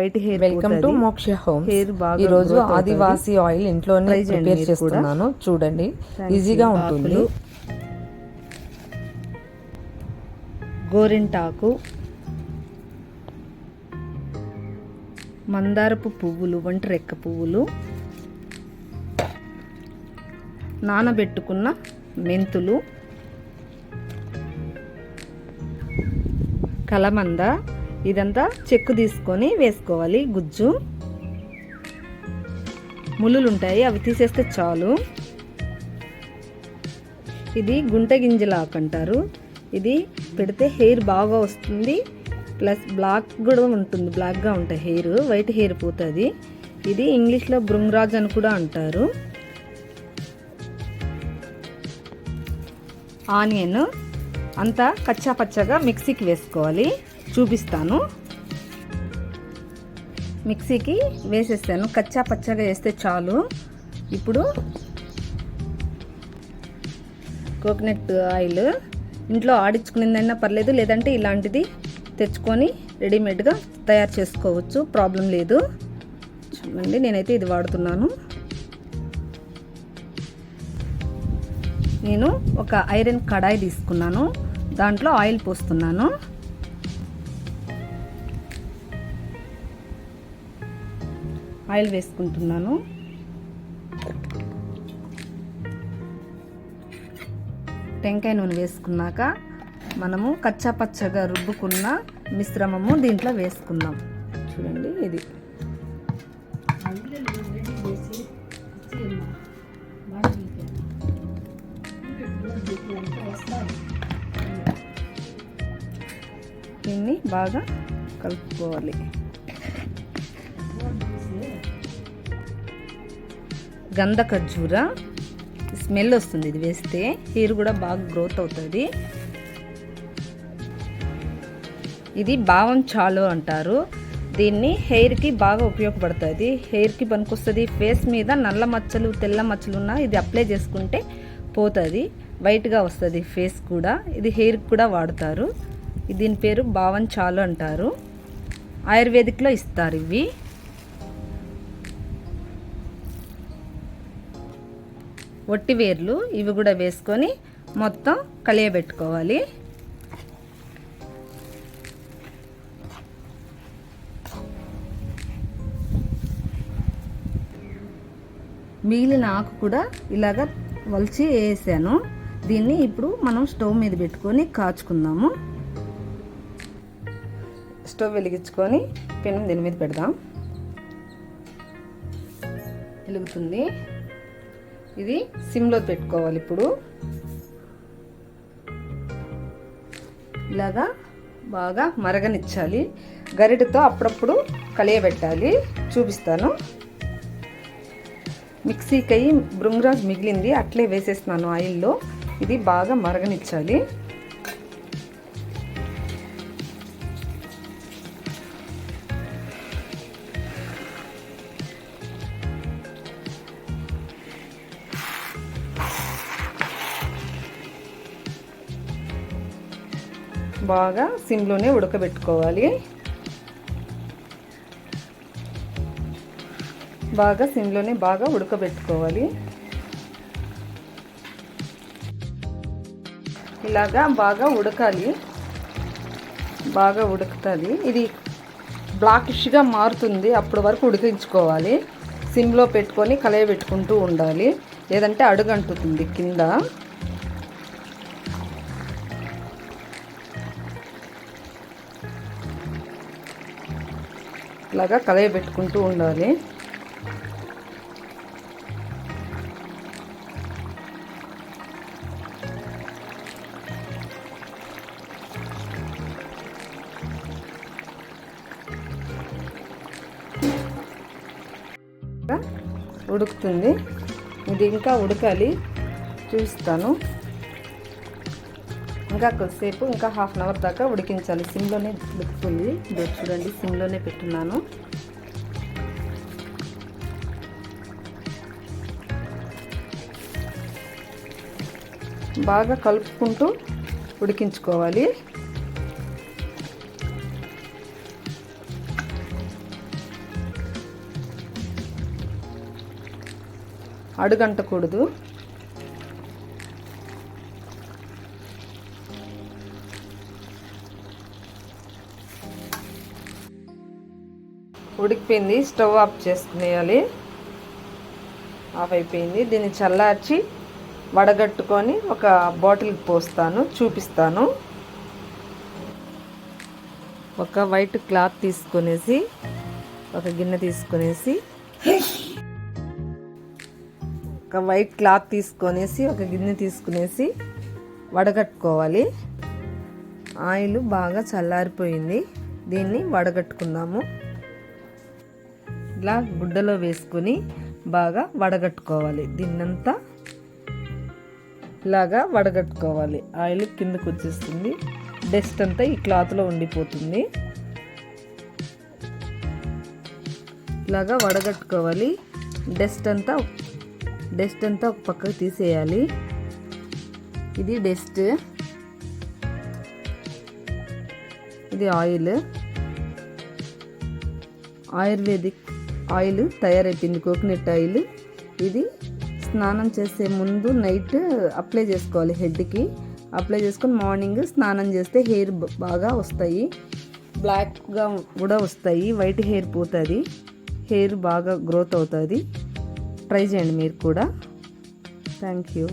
White hair. Welcome to మోక్ష homes. Hair బాగా ఈ రోజు ఆదివాసి ఆయిల్ ఇంట్లోనే ప్రిపేర్ చేస్తున్నాను. చూడండి, ఈజీగా ఉంటుంది. గోరింటాకు, మందారపు పువ్వులు, ఒంటరెక్క పువ్వులు, నానబెట్టుకున్న మెంతులు, కలమంద, ఇదంతా చెక్కు తీసుకొని వేసుకోవాలి. గుజ్జు, ముళ్ళులు ఉంటాయి, అవి తీసేస్తే చాలు. ఇది గుంట గింజలాకు అంటారు. ఇది పెడితే హెయిర్ బాగా వస్తుంది, ప్లస్ బ్లాక్ కూడా ఉంటుంది. బ్లాక్గా ఉంటాయి హెయిర్, వైట్ హెయిర్ పోతుంది. ఇది ఇంగ్లీష్లో భృంగరాజ్ అని కూడా అంటారు. ఆనియన్ అంతా కచ్చా పచ్చగా మిక్సీకి వేసుకోవాలి. చూపిస్తాను. మిక్సీకి వేసేస్తాను. కచ్చా పచ్చగా వేస్తే చాలు. ఇప్పుడు కోకోనట్ ఆయిల్ ఇంట్లో ఆడించుకునేదైనా పర్లేదు, లేదంటే ఇలాంటిది తెచ్చుకొని రెడీమేడ్గా తయారు చేసుకోవచ్చు, ప్రాబ్లం లేదు. చూడండి, నేనైతే ఇది వాడుతున్నాను. నేను ఒక ఐరన్ కడాయి తీసుకున్నాను, దాంట్లో ఆయిల్ పోస్తున్నాను. ఆయిల్ వేసుకుంటున్నాను. టెంకాయ నూనె వేసుకున్నాక మనము కచ్చా పచ్చగా రుబ్బుకున్న మిశ్రమము దీంట్లో వేసుకుందాం. చూడండి, ఇది దీన్ని బాగా కలుపుకోవాలి. గంధ ఖర్జూర స్మెల్ వస్తుంది, ఇది వేస్తే హెయిర్ కూడా బాగా గ్రోత్ అవుతుంది. ఇది బావం చాలు అంటారు. దీన్ని హెయిర్కి బాగా ఉపయోగపడుతుంది, హెయిర్కి పనికొస్తుంది. ఫేస్ మీద నల్ల మచ్చలు, తెల్ల మచ్చలు ఉన్నా ఇది అప్లై చేసుకుంటే పోతుంది, వైట్గా వస్తుంది ఫేస్ కూడా. ఇది హెయిర్కి కూడా వాడతారు. దీని పేరు బావం చాలు అంటారు. ఆయుర్వేదిక్లో ఇస్తారు ఇవి. వట్టి వేర్లు ఇవి కూడా వేసుకొని మొత్తం కలియబెట్టుకోవాలి. మిగిలిన ఆకు కూడా ఇలాగ వలిచి వేసాను. దీన్ని ఇప్పుడు మనం స్టవ్ మీద పెట్టుకొని కాచుకుందాము. స్టవ్ వెలిగించుకొని పెనం దీని మీద పెడదాం. వెలుగుతుంది. ఇది సిమ్లో పెట్టుకోవాలి. ఇప్పుడు ఇలాగా బాగా మరగనిచ్చాలి. గరిటెతో అప్పుడప్పుడు కలియబెట్టాలి. చూపిస్తాను. మిక్సీకి అయ్యి భృంగరాజ్ మిగిలింది, అట్లే వేసేస్తున్నాను ఆయిల్లో. ఇది బాగా మరగనిచ్చాలి. బాగా సిమ్లోనే ఉడకబెట్టుకోవాలి. బాగా సిమ్లోనే బాగా ఉడకబెట్టుకోవాలి. ఇలాగా బాగా ఉడకాలి. బాగా ఉడుకుతుంది. ఇది బ్లాకిష్గా మారుతుంది, అప్పటి వరకు ఉడికించుకోవాలి. సిమ్లో పెట్టుకొని కలయబెట్టుకుంటూ ఉండాలి, లేదంటే అడుగంటుతుంది కింద. ఇలాగా కలయబెట్టుకుంటూ ఉండాలి. ఉడుకుతుంది. ఇది ఇంకా ఉడకాలి, చూస్తాను. ఇంకా కొద్దిసేపు, ఇంకా హాఫ్ అన్ అవర్ దాకా ఉడికించాలి. సిమ్లోనే ఉడుకుతుంది. చూడండి, సిమ్లోనే పెట్టున్నాను. బాగా కలుపుకుంటూ ఉడికించుకోవాలి. అడుగంటకూడదు. ఉడికిపోయింది, స్టవ్ ఆఫ్ చేసుకునేయాలి. ఆఫ్ అయిపోయింది. దీన్ని చల్లార్చి వడగట్టుకొని ఒక బాటిల్కి పోస్తాను, చూపిస్తాను. ఒక వైట్ క్లాత్ తీసుకునేసి, ఒక గిన్నె తీసుకునేసి, ఒక గిన్నె తీసుకునేసి వడగట్టుకోవాలి. ఆయిల్ బాగా చల్లారిపోయింది. దీన్ని వడగట్టుకుందాము. ఇలా గుడ్డలో వేసుకుని బాగా వడగట్టుకోవాలి. దీన్నంతా ఇలాగా వడగట్టుకోవాలి. ఆయిల్ కిందకు వచ్చేస్తుంది, డస్ట్ అంతా ఈ క్లాత్లో ఉండిపోతుంది. ఇలాగా వడగట్టుకోవాలి. డస్ట్ అంతా ఒక పక్కకు తీసేయాలి. ఇది డస్ట్, ఇది ఆయుర్వేదిక్ ఆయిల్ తయారైపోయింది, కోకోనట్ ఆయిల్. ఇది స్నానం చేసే ముందు నైట్ అప్లై చేసుకోవాలి. హెడ్కి అప్లై చేసుకొని మార్నింగ్ స్నానం చేస్తే హెయిర్ బాగా వస్తాయి, బ్లాక్గా కూడా వస్తాయి, వైట్ హెయిర్ పోతుంది, హెయిర్ బాగా గ్రోత్ అవుతుంది. ట్రై చేయండి మీరు కూడా. Thank you.